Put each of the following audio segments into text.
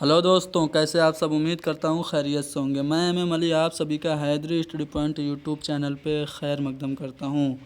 Hello दोस्तों, कैसे आप सब। उम्मीद करता हूँ खैरियत से होंगे। मैं एम अली आप सभी का Haidari study point YouTube channel पे खैर मकदम करता हूँ।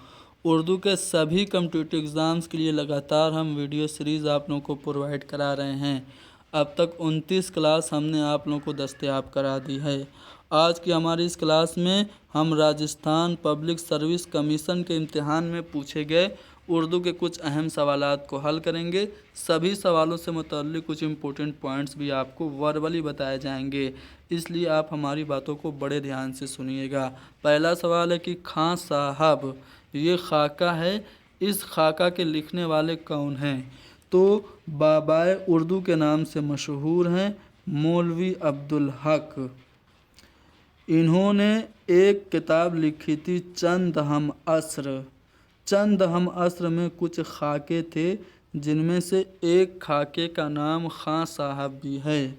उर्दू के सभी कम्पिटिटिव एग्ज़ाम्स के लिए लगातार हम वीडियो सीरीज़ आप लोगों को प्रोवाइड करा रहे हैं। अब तक 29 क्लास हमने आप लोगों को दस्तयाब करा दी है। आज की हमारी इस क्लास में हम राजस्थान पब्लिक सर्विस कमीशन के इम्तिहान में पूछे गए उर्दू के कुछ अहम सवालात को हल करेंगे। सभी सवालों से मुतल्लिक़ कुछ इम्पोर्टेंट पॉइंट्स भी आपको वर्बली बताए जाएंगे, इसलिए आप हमारी बातों को बड़े ध्यान से सुनिएगा। पहला सवाल है कि खां साहब, ये खाका है, इस खाका के लिखने वाले कौन हैं? तो बाबाए उर्दू के नाम से मशहूर हैं मौलवी अब्दुल हक। इन्होंने एक किताब लिखी थी चंद हम असर। चंद हम असर में कुछ खाके थे, जिनमें से एक खाके का नाम खां साहब भी है।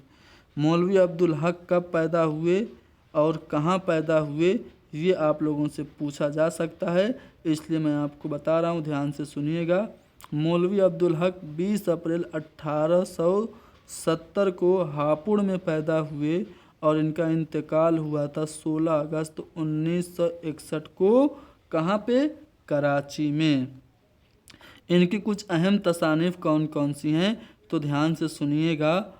मौलवी अब्दुल हक कब पैदा हुए और कहाँ पैदा हुए, ये आप लोगों से पूछा जा सकता है, इसलिए मैं आपको बता रहा हूँ, ध्यान से सुनिएगा। मौलवी अब्दुल हक 20 अप्रैल 1870 को हापुड़ में पैदा हुए और इनका इंतकाल हुआ था 16 अगस्त 1961 को। कहाँ पे? कराची में। इनकी कुछ अहम तसानीफ़ कौन कौन सी हैं, तो ध्यान से सुनिएगा।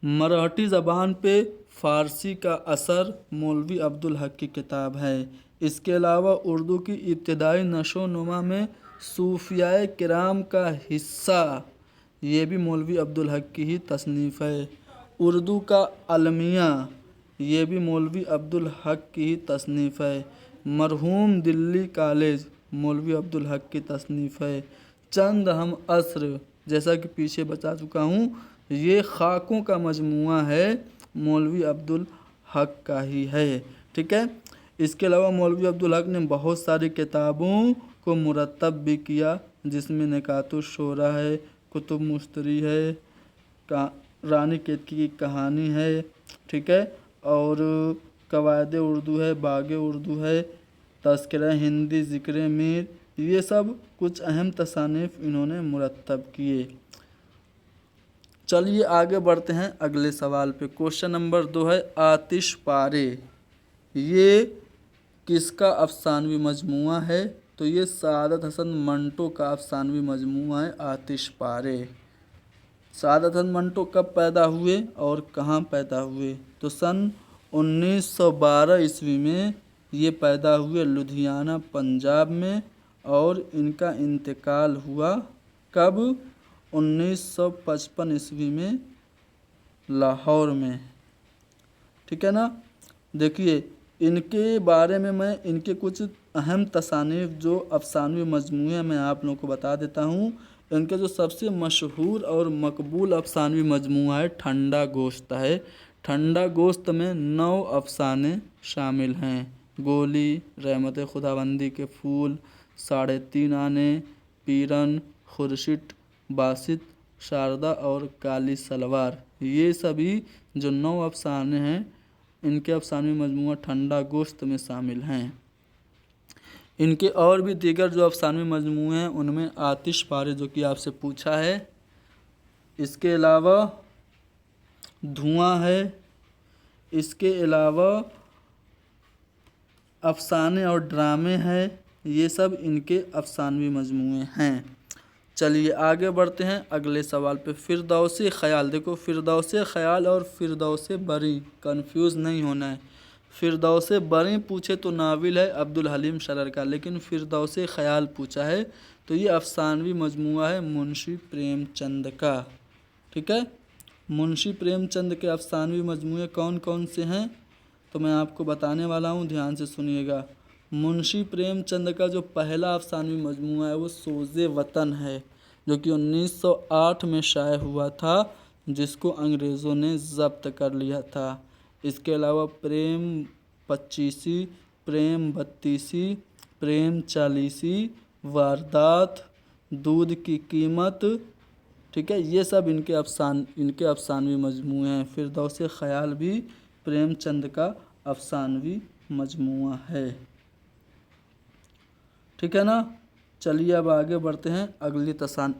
मराठी ज़बान पे फ़ारसी का असर मौलवी अब्दुल हक की किताब है। इसके अलावा उर्दू की इब्तिदाई नशो नुमा में सूफियाए किराम का हिस्सा, ये भी मौलवी अब्दुल हक की ही तसनीफ़ है। उर्दू का अलमिया, ये भी मौलवी अब्दुल हक की ही तसनीफ़ है। मरहूम दिल्ली कॉलेज मौलवी अब्दुल हक की तसनीफ़ है। चंद हम असर, जैसा कि पीछे बता चुका हूँ, ये खाकों का मजमुआ है, मौलवी अब्दुल हक का ही है। ठीक है। इसके अलावा मौलवी अब्दुल हक ने बहुत सारी किताबों को मुरतब भी किया, जिसमें निकातुश शोरा है, कुतुब मुश्तरी है, रानी केतकी की कहानी है, ठीक है, और कवायद उर्दू है, बाग उर्दू है, तज़किरा हिंदी, ज़िक्र मीर, ये सब कुछ अहम तसानीफ़ इन्होंने मुरतब किए। चलिए आगे बढ़ते हैं अगले सवाल पे। क्वेश्चन नंबर 2 है आतिश पारे, ये किसका अफसानवी मजमुआ है? तो ये सादत हसन मंटो का अफसानवी मजमुआ है आतिश पारे। सादत हसन मंटो कब पैदा हुए और कहाँ पैदा हुए? तो सन 1912 ईस्वी में ये पैदा हुए लुधियाना पंजाब में, और इनका इंतकाल हुआ कब? 1955 ईस्वी में लाहौर में। ठीक है ना। देखिए इनके बारे में मैं इनके कुछ अहम तसानीफ़ जो अफसानवी मजमूए मैं आप लोगों को बता देता हूँ। इनके जो सबसे मशहूर और मकबूल अफसानवी मजमूआ है ठंडा गोश्त है। ठंडा गोश्त में 9 अफसाने शामिल हैं। गोली, रहमत खुदाबंदी के फूल, 3.5 आने, पीरन, खुर्शिट, बासित, शारदा और काली सलवार, ये सभी जो 9 अफसाने हैं, इनके अफसानवी मजमूआ ठंडा गोश्त में शामिल हैं। इनके और भी दीगर जो अफसानवी मजमूए हैं, उनमें आतिश पारे जो कि आपसे पूछा है, इसके अलावा धुआं है, इसके अलावा अफसाने और ड्रामे हैं, ये सब इनके अफसानवी मजमूए हैं। चलिए आगे बढ़ते हैं अगले सवाल पे। फिरदौसी ख़याल, देखो फिरदौसी ख़याल और फिरदौसी बरी कंफ्यूज नहीं होना है। फिरदौसी बरी पूछे तो नाविल है अब्दुल हलीम शरर का, लेकिन फिरदौसी ख़याल पूछा है तो ये अफसानवी मजमूआ है मुंशी प्रेमचंद का। ठीक है। मुंशी प्रेमचंद के अफसानवी मजमूए कौन कौन से हैं, तो मैं आपको बताने वाला हूँ, ध्यान से सुनिएगा। मुंशी प्रेमचंद का जो पहला अफसानवी मजमूआ है वो सोज़े वतन है, जो कि 1908 में शाये हुआ था, जिसको अंग्रेज़ों ने ज़ब्त कर लिया था। इसके अलावा प्रेम 25, प्रेम 32, प्रेम 40, वारदात, दूध की कीमत, ठीक है, ये सब इनके अफसानवी मजमूए हैं। फिरदौसी ख़याल भी प्रेमचंद का अफसानवी मजमूआ है। ठीक है ना। चलिए अब आगे बढ़ते हैं,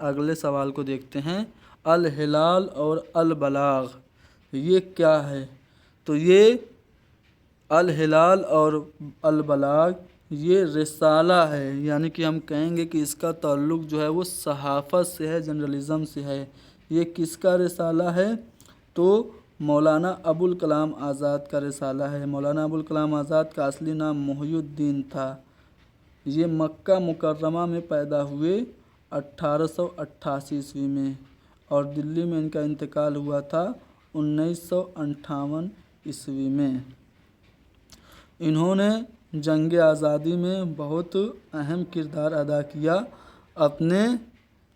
अगले सवाल को देखते हैं। अल हिलाल और अल बलाग, یہ کیا ہے؟ تو یہ الہلال اور البلاغ یہ رسالہ ہے، یعنی کہ ہم کہیں گے کہ اس کا تعلق جو ہے وہ صحافت سے ہے، جرنلزم سے ہے۔ یہ کس کا رسالہ ہے؟ تو مولانا ابوالکلام آزاد کا رسالہ ہے۔ مولانا ابوالکلام آزاد کا اصلی نام محی الدین تھا۔ یہ مکہ مکرمہ میں پیدا ہوئے 1888 عیسوی میں، اور دلی میں ان کا انتقال ہوا تھا 1958 عیسوی میں۔ انہوں نے جنگ آزادی میں بہت اہم کردار ادا کیا اپنے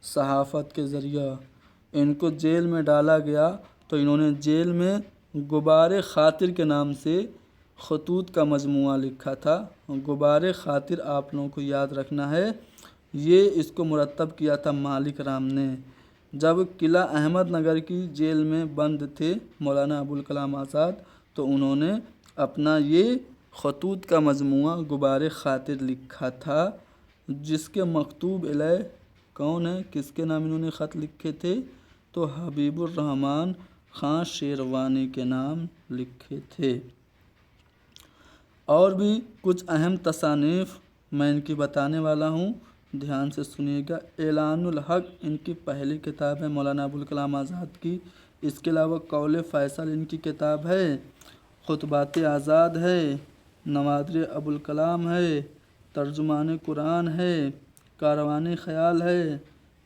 صحافت کے ذریعہ۔ ان کو جیل میں ڈالا گیا تو انہوں نے جیل میں غبار خاطر کے نام سے خطوط کا مجموعہ لکھا تھا۔ غبار خاطر آپ لوگوں کو یاد رکھنا ہے، یہ اس کو مرتب کیا تھا مالک رام نے۔ جب قلعہ احمد نگر کی جیل میں بند تھے مولانا ابوالکلام آزاد، تو انہوں نے اپنا یہ خطوط کا مجموعہ غبار خاطر لکھا تھا، جس کے مکتوب علیہ کون ہے، کس کے نام انہوں نے خط لکھے تھے؟ تو حبیب الرحمن خان شیروانی کے نام لکھے تھے۔ اور بھی کچھ اہم تصانیف میں ان کی بتانے والا ہوں، دھیان سے سنیے گا۔ اعلان الحق ان کی پہلی کتاب ہے مولانا ابوالکلام آزاد کی۔ اس کے علاوہ قول فیصل ان کی کتاب ہے، خطبات آزاد ہے، نوادر ابوالکلام ہے، ترجمان قرآن ہے، کاروان خیال ہے،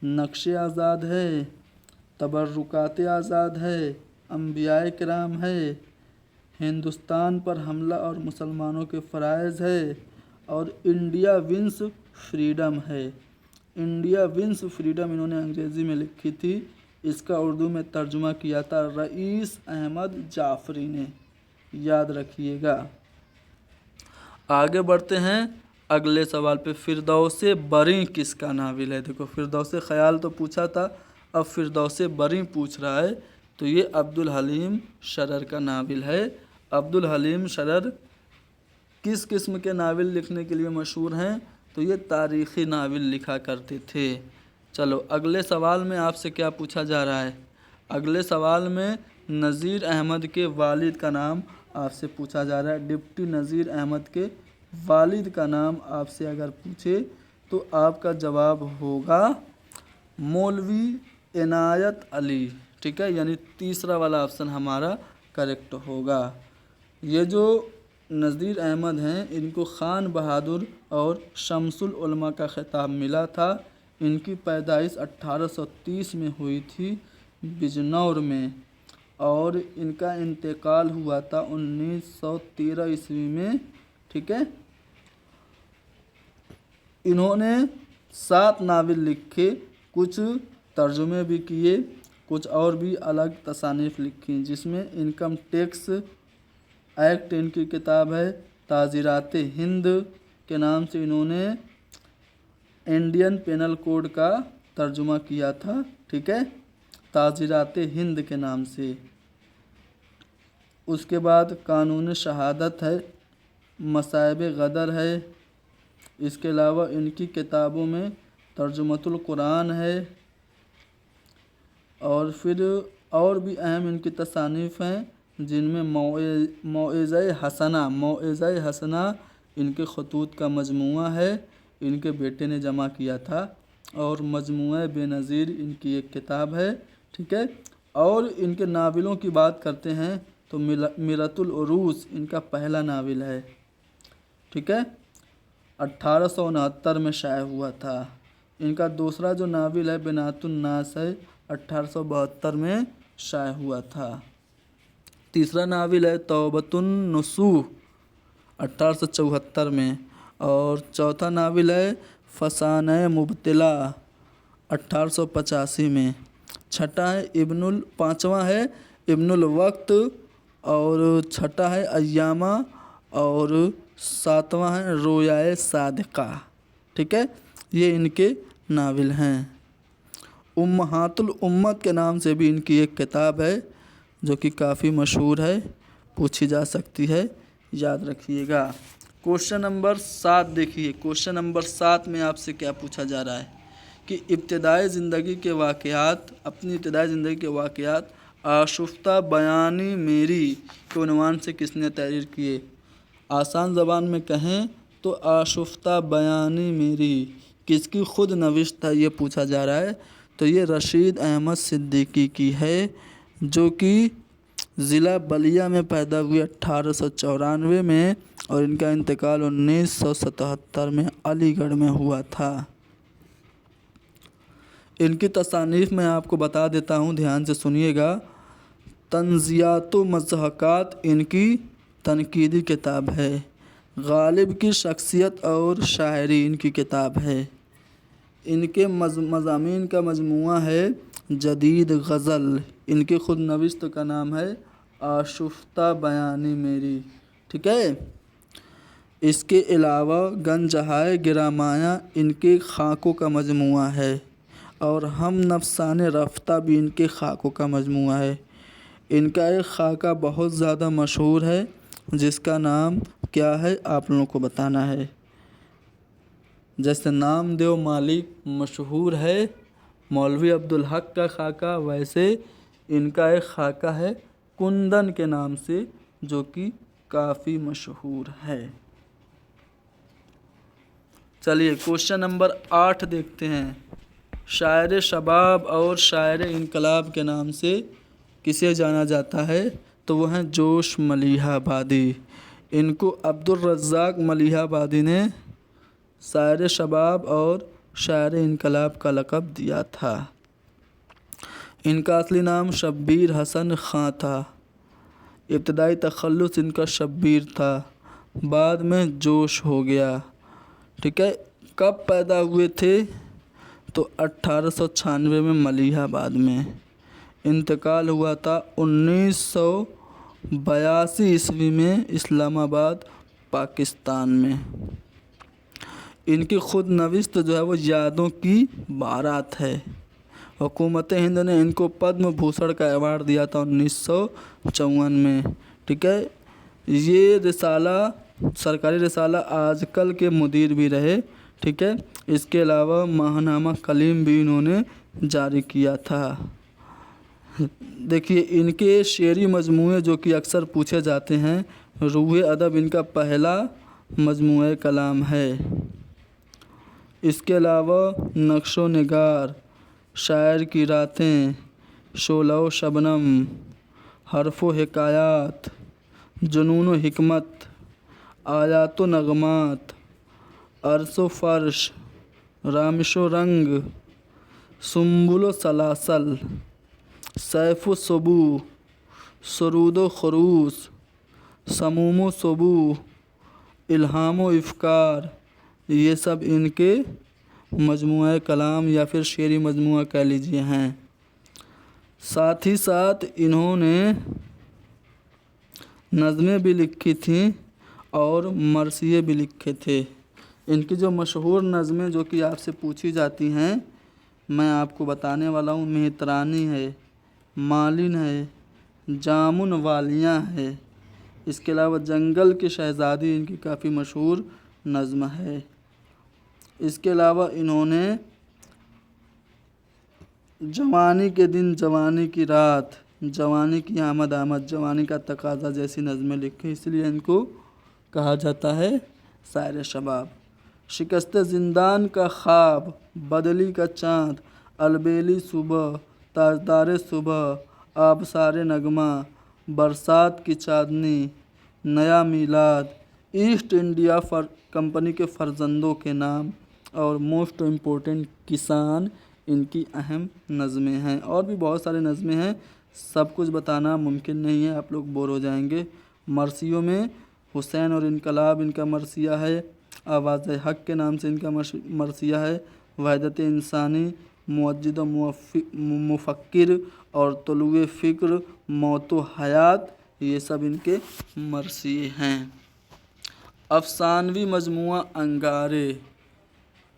نقش آزاد ہے، تبرکات آزاد ہے، انبیاء کرام ہے، ہندوستان پر حملہ اور مسلمانوں کے فرائض ہے، اور انڈیا ونس فریڈم ہے۔ انڈیا ونس فریڈم انہوں نے انگریزی میں لکھی تھی، اس کا اردو میں ترجمہ کیا تھا رئیس احمد جعفری نے، یاد رکھیے گا۔ آگے بڑھتے ہیں اگلے سوال پہ۔ فردوس بریں کس کا ناول ہے؟ دیکھو فردوس خیال تو پوچھا تھا، اب فردوس بریں پوچھ رہا ہے، تو یہ عبدالحلیم شرر کا ناول ہے۔ عبدالحلیم شرر کس قسم کے ناول لکھنے کے لیے مشہور ہیں؟ تو یہ تاریخی ناول لکھا کرتے تھے۔ چلو اگلے سوال میں آپ سے کیا پوچھا جا رہا ہے؟ اگلے سوال میں نذیر احمد کے والد کا نام آپ سے پوچھا جا رہا ہے۔ ڈپٹی نذیر احمد کے والد کا نام آپ سے اگر پوچھے تو آپ کا جواب ہوگا مولوی عنایت علی، ٹھیک ہے، یعنی تیسرا والا آپشن ہمارا کریکٹ ہوگا۔ یہ جو نذیر احمد ہیں ان کو خان بہادر اور شمس العلماء کا خطاب ملا تھا۔ ان کی پیدائش 1830 میں ہوئی تھی بجنور میں، اور ان کا انتقال ہوا تھا 1913 عیسوی میں، ٹھیک ہے۔ انہوں نے 7 ناول لکھے، کچھ ترجمے بھی کیے، کچھ اور بھی الگ تصانیف لکھی، جس میں انکم ٹیکس ایکٹ ان کی کتاب ہے، تعزیرات ہند کے نام سے انہوں نے انڈین پینل کوڈ کا ترجمہ کیا تھا، ٹھیک ہے، تعزیرات ہند کے نام سے۔ اس کے بعد قانون شہادت ہے، مصائب غدر ہے، اس کے علاوہ ان کی کتابوں میں ترجمۃ القرآن ہے، اور پھر اور بھی اہم ان کی تصانیف ہیں، جن میں موعظہ حسنہ ان کے خطوط کا مجموعہ ہے، ان کے بیٹے نے جمع کیا تھا، اور مجموعہ بے نظیر ان کی ایک کتاب ہے، ٹھیک ہے۔ اور ان کے ناولوں کی بات کرتے ہیں تو میرۃ العروس ان کا پہلا ناول ہے، ٹھیک ہے، 1869 میں شائع ہوا تھا۔ ان کا دوسرا جو ناول ہے بنات الناس ہے، 1872 میں شائع ہوا تھا۔ تیسرا ناول ہے توبۃ النصوح، 1874 میں، اور چوتھا ناول ہے فسانہ مبتلا، 1885 میں۔ پانچواں ہے ابن الوقت، اور چھٹا ہے ایامہ، اور ساتواں ہے رویائے صادقہ، ٹھیک ہے، یہ ان کے ناول ہیں۔ امہات الامت کے نام سے بھی ان کی ایک کتاب ہے، جو کہ کافی مشہور ہے، پوچھی جا سکتی ہے، یاد رکھیے گا۔ کوشچن نمبر 7 دیکھیے، کوشچن نمبر 7 میں آپ سے کیا پوچھا جا رہا ہے کہ اپنی ابتدائی زندگی کے واقعات आशुफ्ता बयानी मेरी के उन्वान से किसने तहरीर किए। आसान ज़बान में कहें तो आशुफ्ता बयानी मेरी किसकी खुद नविश्त है, ये पूछा जा रहा है। तो ये रशीद अहमद सिद्दीकी की है, जो कि ज़िला बलिया में पैदा हुए 1894 में, और इनका इंतकाल 1977 में अलीगढ़ में हुआ था। इनकी तसानीफ़ मैं आपको बता देता हूँ, ध्यान से सुनिएगा। तंज़ियात व मज़हक़ात इनकी तनकीदी किताब है। गालिब की शख्सियत और शायरी इनकी किताब है। इनके मज़ामीन का मजमूआ है जदीद गज़ल। इनकी खुद नविश्त का नाम है आशुफ्ता बयानी मेरी, ठीक है। इसके अलावा गंजहाए गिरामाया इनके खाकों का मजमूआ है, और हम नफसान रफ्ता भी इनके खाकों का मजमूआ है। इनका एक खाका बहुत ज़्यादा मशहूर है, जिसका नाम क्या है आप लोगों को बताना है। जैसे नामदेव मालिक मशहूर है मौलवी अब्दुल हक का खाका, वैसे इनका एक खाका है कुंदन के नाम से, जो कि काफ़ी मशहूर है। चलिए क्वेश्चन नंबर 8 देखते हैं। शायर शबाब और शायर इनकलाब के नाम से किसे जाना जाता है, तो वो हैं जोश मलिहाबादी। इनको अब्दुल रज़्ज़ाक़ मलिहाबादी ने शायर शबाब और शायर इनकलाब का लक़ब दिया था। इनका असली नाम शब्बीर हसन ख़ां था। इब्तदाई तख़ल्लुस इनका शब्बीर था, बाद में जोश हो गया, ठीक है। कब पैदा हुए थे, तो 1896 में मलिहाबाद में। इंतकाल हुआ था 1982 ईस्वी में इस्लामाबाद पाकिस्तान में। इनकी खुद नविश्त जो है वो यादों की बारात है। हुकूमत हिंद ने इनको पद्म भूषण का अवार्ड दिया था 1954 में, ठीक है। ये रिसाला सरकारी रिसाला आजकल के मुदीर भी रहे, ठीक है। इसके अलावा माहनामा कलीम भी इन्होंने जारी किया था। देखिए इनके शेरी मजमूए जो कि अक्सर पूछे जाते हैं, रूह अदब इनका पहला मजमूए कलाम है। इसके अलावा नक्शो निगार, शायर की रातें, शोलो शबनम, हरफ़ो हिकायात, जुनून हिकमत, आयातो नगमात, अरसो फ़र्श, रामिशो रंग, सुम्बुलो सलासल, सैफ़ो सुबू, सरूदो खरूस, समूमो सुबू, इल्हामो इफ़कार, ये सब इनके मजमूआ कलाम या फिर शेरी मजमूआ कह लीजिए हैं। साथ ही साथ इन्होंने नज़में भी लिखी थीं और मरसिए भी लिखे थे। इनकी जो मशहूर नज़में जो कि आपसे पूछी जाती हैं, मैं आपको बताने वाला हूँ। मेहतरानी है, मालिन है, जामुन वालियाँ है। इसके अलावा जंगल की शहज़ादी इनकी काफ़ी मशहूर नज़्म है। इसके अलावा इन्होंने जवानी के दिन, जवानी की रात, जवानी की आमद आमद, जवानी का तकाज़ा जैसी नज़में लिखी, इसलिए इनको कहा जाता है शायर शबाब। शिकस्त ज़िंदान का ख्वाब, बदली का चाँद, अलबेली सुबह, ताजदार सुबह, आबसार नगमा, बरसात की चाँदनी, नया मीलाद, ईस्ट इंडिया कंपनी के फ़र्जंदों के नाम, और मोस्ट इम्पोर्टेंट किसान इनकी अहम नज़में हैं। और भी बहुत सारे नज़में हैं, सब कुछ बताना मुमकिन नहीं है, आप लोग बोर हो जाएंगे। मरसियों में हुसैन और इनकलाब इनका मरसिया है, आवाज़ हक के नाम से इनका मरसिया है, वहदत इंसानी, मुवज्जिद मुफक्किर और तुलुए फ़िक्र, मौतो हयात, ये सब इनके मरसिए हैं। अफसानवी मजमूआ अंगारे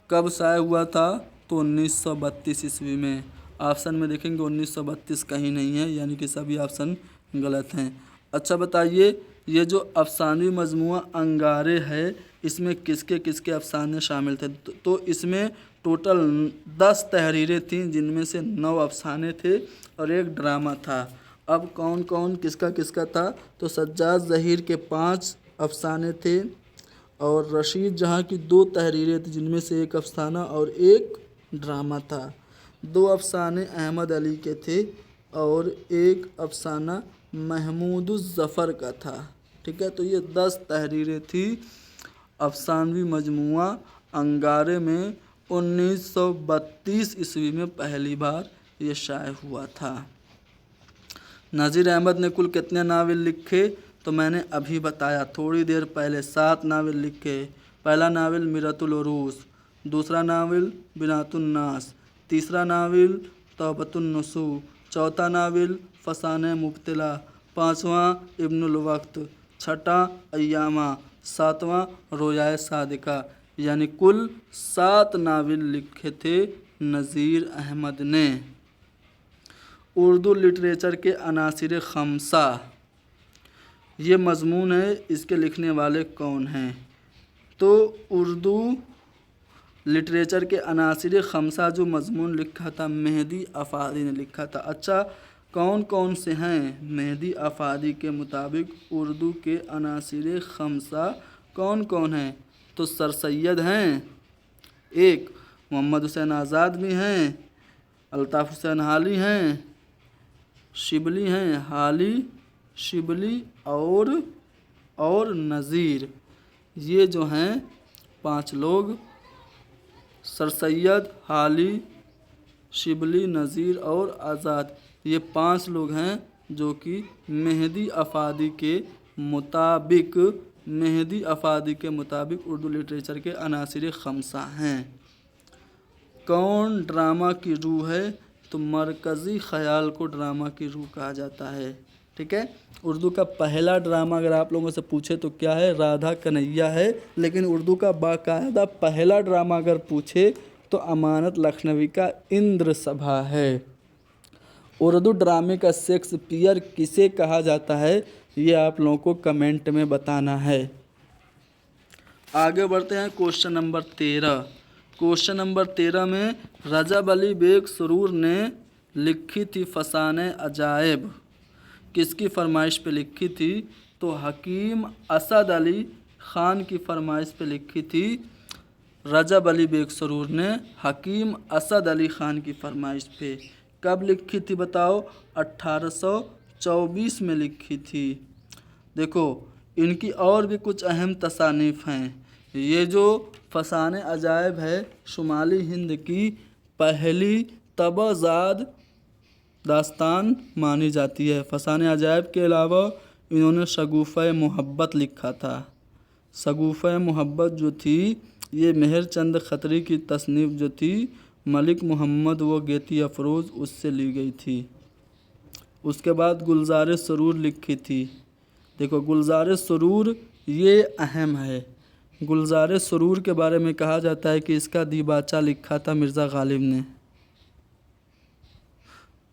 कब शाये हुआ था, तो 1932 ईस्वी में। ऑप्शन में देखेंगे 1932 कहीं नहीं है, यानी कि सभी ऑप्शन गलत हैं। अच्छा बताइए, ये जो अफसानवी मजमूआ अंगारे है, इसमें किसके किसके अफसाने शामिल थे, तो इसमें टोटल 10 तहरीरें थीं, जिनमें से 9 अफसाने थे और एक ड्रामा था। اب कौन कौन किसका किसका था, तो सज्जाद ज़हीर के 5 अफसाने थे और रशीद जहाँ की 2 तहरीरें थी, जिनमें से एक अफसाना और एक ड्रामा था। 2 अफसाने अहमद अली के थे और एक अफसाना महमूदुज़ ज़फ़र का था। ठीक है, तो ये 10 तहरीरें थी। अफसानवी मजमुआ अंगारे में 1932 ईस्वी में पहली बार ये शाये हुआ था। नज़ीर अहमद ने कुल कितने नावल लिखे, तो मैंने अभी बताया थोड़ी देर पहले, 7 नावल लिखे। पहला नावल मिरतुल उरूस, दूसरा नावल बिनातुन नास, तीसरा नावल तौबतुन नुसू, चौथा नावल फसाने मुब्तला, पाँचवां इब्नुल वक्त, छठा अय्यामा, सातवां रोयाए सादिका। यानी कुल 7 नावल लिखे थे नज़ीर अहमद ने। उर्दू लिटरेचर के अनासिर खमसा, ये मज़मून है, इसके लिखने वाले कौन हैं। तो उर्दू लिटरेचर के अनासिर खमसा जो मज़मून लिखा था, मेहदी अफ़ादी ने लिखा था। अच्छा, कौन कौन से हैं मेहदी अफ़ादी के मुताबिक उर्दू के अनासिर खमसा कौन कौन हैं, तो सर सैयद हैं, एक मोहम्मद हुसैन आज़ाद भी हैं, अल्ताफ़ हुसैन हाली हैं, शिबली हैं, हाली शिबली और नज़ीर। ये जो हैं 5 लोग, सर सैयद, हाली, शिबली, नज़ीर और आज़ाद, ये 5 लोग हैं जो कि मेहदी अफ़ादी के मुताबिक उर्दू लिटरेचर के अनासिर खमसा हैं। कौन ड्रामा की रूह है, तो मरकज़ी ख़याल को ड्रामा की रूह कहा जाता है। ठीक है, उर्दू का पहला ड्रामा अगर आप लोगों से पूछे तो क्या है, राधा कन्हैया है। लेकिन उर्दू का बाकायदा पहला ड्रामा अगर पूछे तो अमानत लखनवी का इंद्र सभा है। उर्दू ड्रामे का शेक्सपियर किसे कहा जाता है, ये आप लोगों को कमेंट में बताना है। आगे बढ़ते हैं क्वेश्चन नंबर 13। क्वेश्चन नंबर 13 में रजब अली बेग सुरूर ने लिखी थी फसाने अजायब, किसकी फरमाइश पे लिखी थी, तो हकीम असद अली ख़ान की फरमाइश पे लिखी थी। रजब अली बेग सुरूर ने हकीम असद अली ख़ान की फरमाइश पे कब लिखी थी बताओ, 1824 में लिखी थी। देखो, इनकी और भी कुछ अहम तसानीफ़ हैं। ये जो फसाने अजायब है, शुमाली हिंद की पहली तबज़ाद दास्तान मानी जाती है। फसाने अजायब के अलावा इन्होंने शगुफ़े मोहब्बत लिखा था। शगुफ़े मोहब्बत जो थी, ये मेहर चंद खत्री की तसनीफ़ जो थी, मलिक मोहम्मद व गेती अफरोज़ उससे ली गई थी। उसके बाद गुलज़ार सुरूर लिखी थी। देखो, गुलज़ार सुरूर ये अहम है। गुलज़ार सुरूर के बारे में कहा जाता है कि इसका दीबाचा लिखा था मिर्ज़ा गालिब ने,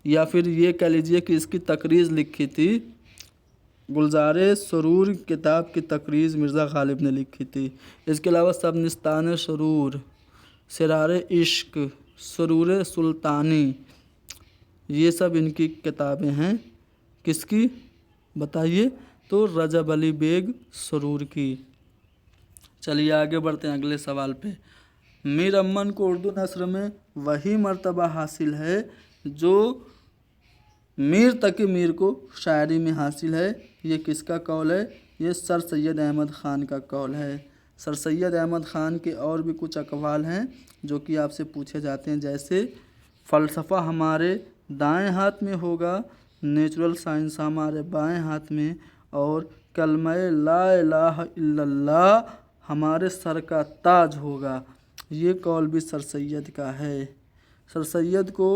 या फिर ये कह लीजिए कि इसकी तकरीज़ लिखी थी। गुलज़ार सुरूर किताब की तकरीज़ मिर्ज़ा गालिब ने लिखी थी। इसके अलावा सबनिस्तान सुरूर, सिरार इश्क, सुरूर सुल्तानी, ये सब इनकी किताबें हैं। किसकी बताइए, तो रजब अली बेग सुरूर की। चलिए आगे बढ़ते हैं अगले सवाल पे। मीर अमन को उर्दू नस्र में वही मर्तबा हासिल है जो मीर तकी मीर को शायरी में हासिल है। ये किसका कौल है, ये सर सैयद अहमद ख़ान का कौल है। सर सैयद अहमद ख़ान के और भी कुछ अक़वाल हैं जो कि आपसे पूछे जाते हैं, जैसे फ़लसफ़ा हमारे दाएं हाथ में होगा, नेचुरल साइंस हमारे बाएं हाथ में, और कलमा ला इलाहा इल्लल्लाह हमारे सर का ताज होगा। ये कौल भी सर सैयद का है। सर सैयद को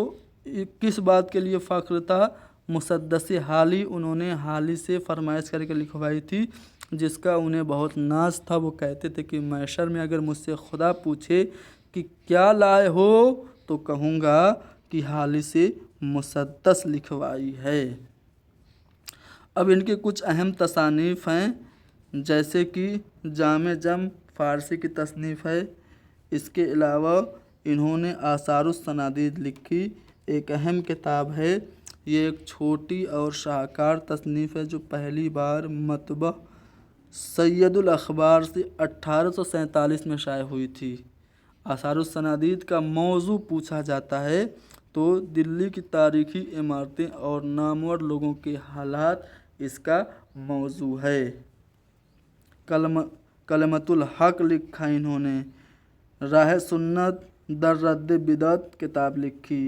किस बात के लिए फ़ख्र था, मुसद्दस हाली, उन्होंने हाली से फरमाइश करके लिखवाई थी, जिसका उन्हें बहुत नाज था। वो कहते थे कि मैशर में अगर मुझसे खुदा पूछे कि क्या लाए हो, तो कहूँगा कि हाली से मुसद्दस लिखवाई है। अब इनके कुछ अहम तसानीफ़ हैं, जैसे कि जामे जम फ़ारसी की तसनीफ़ है। इसके अलावा इन्होंने आसारुस सनादीद लिखी, एक अहम किताब है। ये एक छोटी और शाहकार तसनीफ़ है जो पहली बार मतबा सैयदुल अखबार से 1847 में शाये हुई थी। आसारुस सनादीद का मौजू पूछा जाता है तो दिल्ली की तारीखी इमारतें और नामवर लोगों के हालात इसका मौजू है। कलमतुल हक लिखा इन्होंने। राह सुन्नत दर रद्द बिदअत किताब लिखी।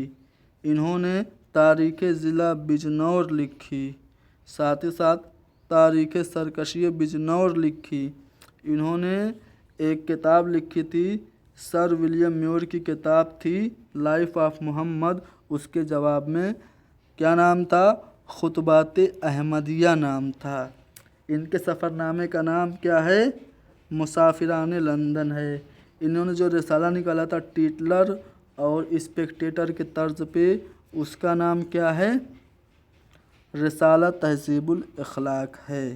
इन्होंने तारीख़ ज़िला बिजनौर लिखी। साथ ही साथ तारीख़ सरकशी बिजनौर लिखी। इन्होंने एक किताब लिखी थी, सर विलियम म्योर की किताब थी लाइफ ऑफ मोहम्मद। उसके जवाब में क्या नाम था? खुतबात अहमदिया नाम था। इनके सफ़रनामे का नाम क्या है? मुसाफिरान लंदन है। इन्होंने जो रिसाला निकाला था टीटलर और स्पेक्टेटर के तर्ज पे, उसका नाम क्या है? रिसाला तहज़ीबुल अखलाक है।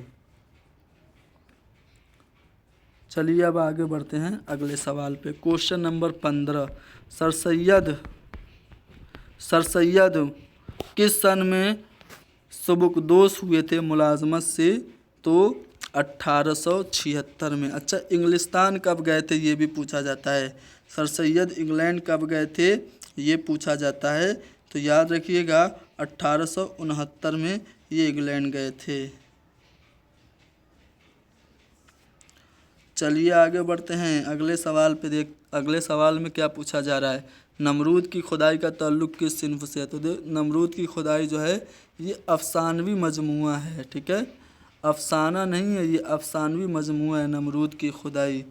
चलिए अब आगे बढ़ते हैं अगले सवाल पे। क्वेश्चन नंबर 15, सर सैयद किस सन में सुबुकदोश हुए थे मुलाजमत से? तो 1876 में। अच्छा, इंग्लिस्तान कब गए थे ये भी पूछा जाता है। सर सैयद इंग्लैंड कब गए थे ये पूछा जाता है। तो याद रखिएगा 1869 में ये इंग्लैंड गए थे। चलिए आगे बढ़ते हैं अगले सवाल पे। अगले सवाल में क्या पूछा जा रहा है? नमरूद की खुदाई का ताल्लुक़ किस सिन्फ से है? तो नमरूद की खुदाई जो है ये अफसानवी मजमुआ है। ठीक है, अफसाना नहीं है, ये अफसानवी मजमुआ है नमरूद की खुदाई।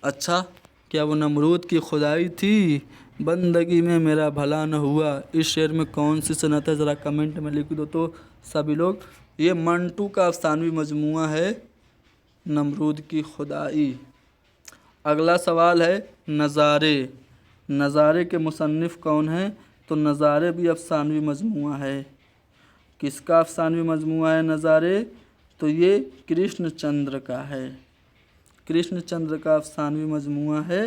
अच्छा, क्या वो नमरूद की खुदाई थी? बंदगी में मेरा भला न हुआ, इस शेर में कौन सी सनत है? ज़रा कमेंट में लिख दो तो सभी लोग। ये मंटू का अफसानवी मजमुआ है नमरूद की खुदाई। अगला सवाल है नज़ारे। नज़ारे के मुसन्निफ़ कौन हैं? तो नज़ारे भी अफसानवी मजमुआ है। किसका अफसानवी मजमुआ है नज़ारे? तो ये कृष्णचंद्र का है। कृष्णचंद्र का अफसानवी मजमुआ है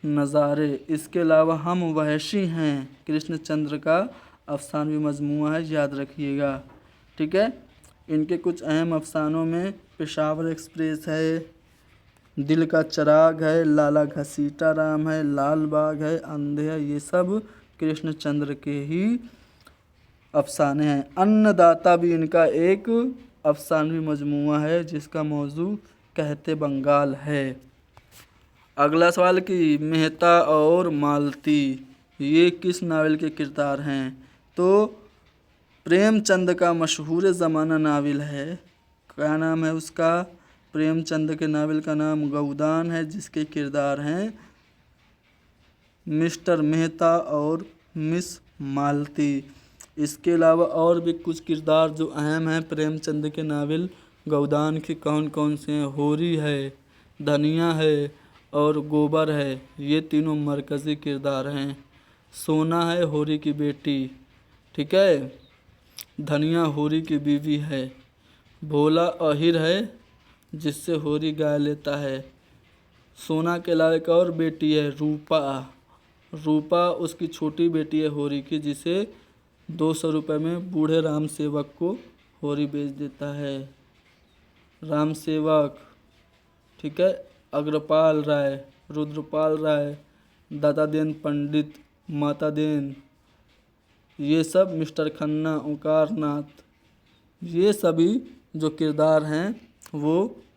नज़ारे। इसके अलावा हम वहशी हैं, कृष्णचंद्र का अफसानवी मजमुआ है, याद रखिएगा। ठीक है, इनके कुछ अहम अफसानों में पेशावर एक्सप्रेस है, दिल का चिराग है, लाला घसीटा राम है, लाल बाग है, अंधे है, ये सब कृष्णचंद्र के ही अफसाने हैं। अन्नदाता भी इनका एक अफसानवी मजमुआ है जिसका मौजू कहते बंगाल है। अगला सवाल कि मेहता और मालती ये किस नावल के किरदार हैं? तो प्रेमचंद का मशहूर ज़माना नावल है। क्या नाम है उसका? प्रेमचंद के नावल का नाम गौदान है, जिसके किरदार हैं मिस्टर मेहता और मिस मालती। इसके अलावा और भी कुछ किरदार जो अहम हैं प्रेमचंद के नावल गौदान के, कौन कौन से हैं? होरी है, धनिया है और गोबर है। ये तीनों मरकज़ी किरदार हैं। सोना है होरी की बेटी, ठीक है, धनिया होरी की बीवी है, भोला अहिर है जिससे होरी गाय लेता है। सोना के अलावा एक और बेटी है रूपा। रूपा उसकी छोटी बेटी है होरी की, जिसे 200 रुपये में बूढ़े राम सेवक को होरी बेच देता है। राम सेवक, ठीक है, अग्रपाल राय, रुद्रपाल राय, दादा देन पंडित, माता देन, ये सब मिस्टर खन्ना, ओंकार नाथ, ये सभी जो किरदार हैं वो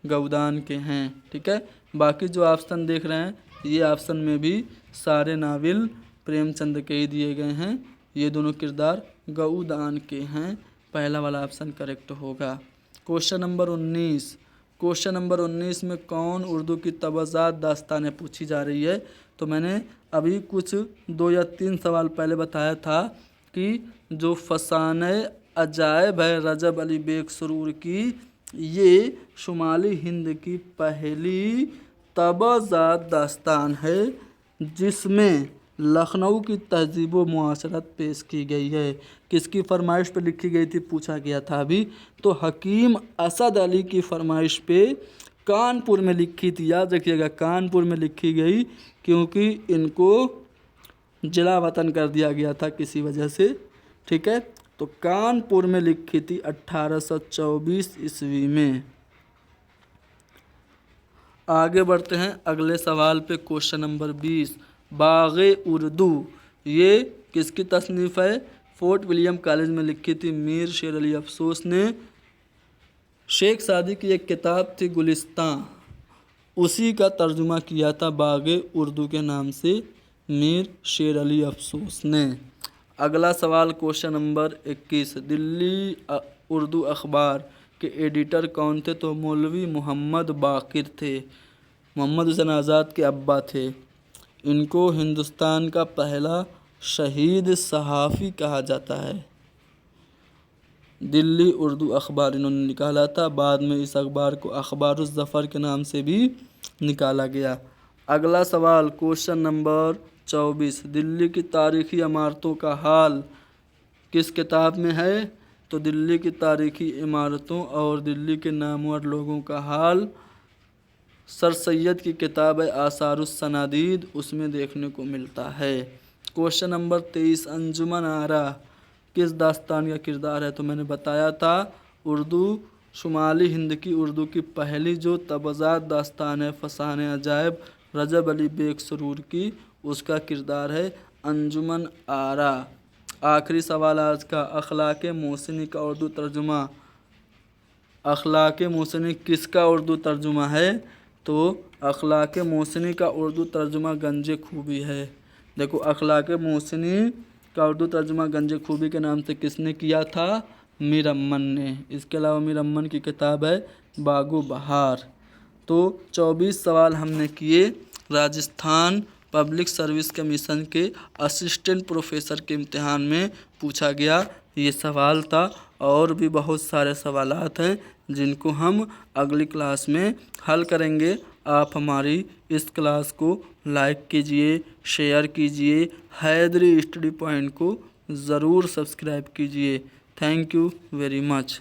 गौदान के हैं। ठीक है, बाकी जो ऑप्शन देख रहे हैं ये ऑप्शन में भी सारे नावल प्रेमचंद के ही दिए गए हैं। ये दोनों किरदार गौदान के हैं। पहला वाला ऑप्शन करेक्ट होगा। Question number 19। क्वेश्चन नंबर 19 में कौन उर्दू की तवज़्ज़ात दास्तानें पूछी जा रही है? तो मैंने अभी कुछ 2 या 3 सवाल पहले बताया था कि जो फसाने अजायब है रजब अली बेग सुरूर की, ये शुमाली हिंद की पहली तवज़्ज़ात दास्तान है जिसमें लखनऊ की तहज़ीब व मुआशरत पेश की गई है। किसकी फरमाइश पे लिखी गई थी पूछा गया था अभी? तो हकीम असद अली की फरमाइश पे कानपुर में लिखी थी। याद रखिएगा, कानपुर में लिखी गई क्योंकि इनको जिला वतन कर दिया गया था किसी वजह से। ठीक है, तो कानपुर में लिखी थी 1824 ईस्वी में। आगे बढ़ते हैं अगले सवाल पे। क्वेश्चन नंबर 20, बाग़े उर्दू ये किसकी तसनीफ़ है? फोर्ट विलियम कॉलेज में लिखी थी मीर शेर अली अफसोस ने। शेख सादी की एक किताब थी गुलिस्तान, उसी का तर्जुमा किया था बाग़े उर्दू के नाम से मीर शेर अली अफसोस ने। अगला सवाल क्वेश्चन नंबर 21, दिल्ली उर्दू अखबार के एडिटर कौन थे? तो मौलवी मोहम्मद बाक़िर थे, मोहम्मद हुसैन आज़ाद के अब्बा थे। इनको हिंदुस्तान का पहला शहीद सहाफ़ी कहा जाता है। दिल्ली उर्दू अखबार इन्होंने निकाला था, बाद में इस अखबार को अखबारुज़ ज़फ़र के नाम से भी निकाला गया। अगला सवाल क्वेश्चन नंबर 24, दिल्ली की तारीख़ी इमारतों का हाल किस किताब में है? तो दिल्ली की तारीख़ी इमारतों और दिल्ली के नामवर लोगों का हाल सर सैयद की किताब है आसारुस सनादीद, उसमें देखने को मिलता है। क्वेश्चन नंबर 23, अंजुमन आरा किस दास्तान का किरदार है? तो मैंने बताया था उर्दू शुमाली हिंद की उर्दू की पहली जो तबज़ात दास्तान है फसान अजायब रजब अली बेग सुरूर की, उसका किरदार है अंजुमन आरा। आखिरी सवाल आज का, अखलाक़े मोहसिनी का उर्दू तर्जुमा, अखलाक़े मोहसिनी किसका उर्दू तर्जुमा है? तो अखलाक़े मोहसिनी का उर्दू तर्जुमा गंज खूबी है। देखो अखलाक़े मोहसिनी का उर्दू तर्जुमा गंज खूबी के नाम से किसने किया था? मीर अम्मन ने। इसके अलावा मीर अम्मन की किताब है बागो बहार। तो 24 सवाल हमने किए। राजस्थान पब्लिक सर्विस कमीशन के असिस्टेंट प्रोफेसर के इम्तिहान में पूछा गया ये सवाल था, और भी बहुत सारे सवालात हैं जिनको हम अगली क्लास में हल करेंगे। आप हमारी इस क्लास को लाइक कीजिए, शेयर कीजिए, हैदरी स्टडी पॉइंट को ज़रूर सब्सक्राइब कीजिए। Thank you very much.